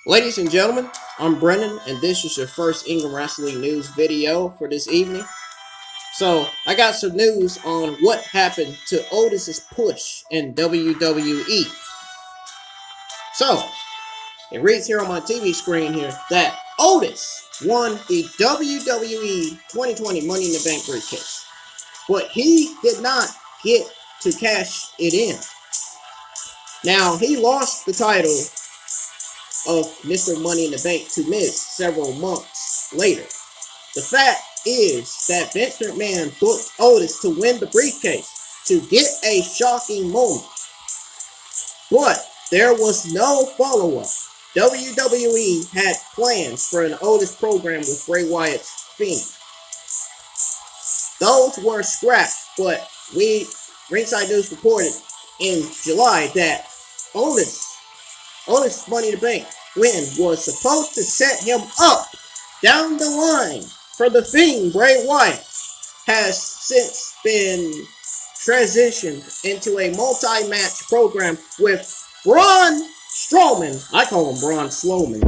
Ladies and gentlemen, I'm Brennan, and this is your first Ingram Wrestling News video for this evening. So, I got some news on what happened to Otis's push in WWE. So, it reads here on my TV screen here that Otis won the WWE 2020 Money in the Bank briefcase, but he did not get to cash it in. Now, he lost the title of Mr. Money in the Bank to Miz several months later. The fact is that Vince McMahon booked Otis to win the briefcase to get a shocking moment. But there was no follow-up. WWE had plans for an Otis program with Bray Wyatt's Fiend. Those were scrapped, but Ringside News reported in July that Otis Money in the Bank win was supposed to set him up down the line for the Fiend. Bray Wyatt has since been transitioned into a multi-match program with Braun Strowman. I call him Braun Strowman.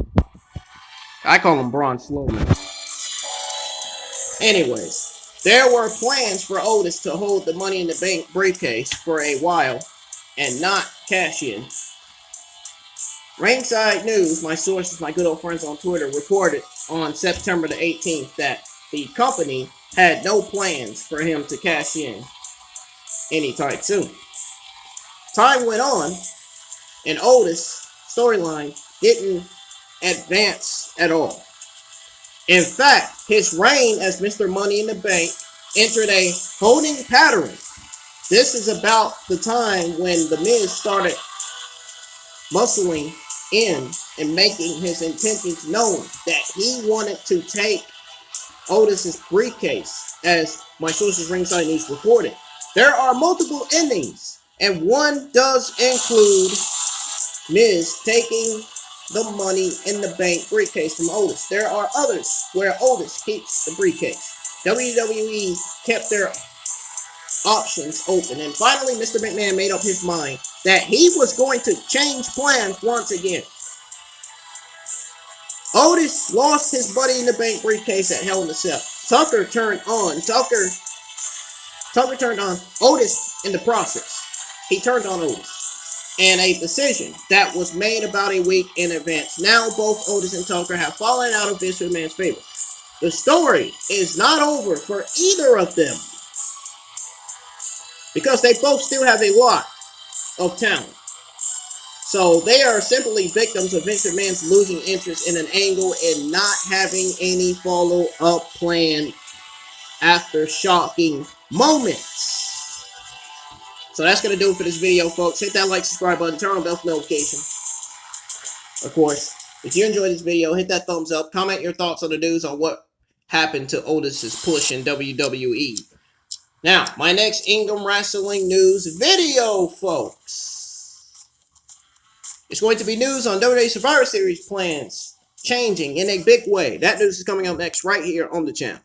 Anyways, there were plans for Otis to hold the Money in the Bank briefcase for a while and not cash in. Ringside News, my sources, my good old friends on Twitter, reported on September the 18th that the company had no plans for him to cash in anytime soon. Time went on, and Otis' storyline didn't advance at all. In fact, his reign as Mr. Money in the Bank entered a holding pattern. This is about the time when The Miz started muscling in and making his intentions known that he wanted to take Otis's briefcase, as my sources Ringside News reported. There are multiple endings, and one does include Miz taking the Money in the Bank briefcase from Otis. There are others where Otis keeps the briefcase. WWE kept their options open, and finally Mr. McMahon made up his mind that he was going to change plans once again. Otis lost his Money in the Bank briefcase at Hell in a Cell. Tucker turned on Otis in the process. He turned on Otis. And a decision that was made about a week in advance. Now both Otis and Tucker have fallen out of Vince McMahon's favor. The story is not over for either of them, because they both still have a lot of talent. So they are simply victims of Vince McMahon's losing interest in an angle and not having any follow-up plan after shocking moments. So that's going to do it for this video, folks. Hit that like, subscribe button, turn on bell for notification. Of course, if you enjoyed this video, hit that thumbs up. Comment your thoughts on the news on what happened to Otis's push in WWE. Now, my next Ingram Wrestling News video, folks, it's going to be news on WWE Survivor Series plans changing in a big way. That news is coming up next right here on the channel.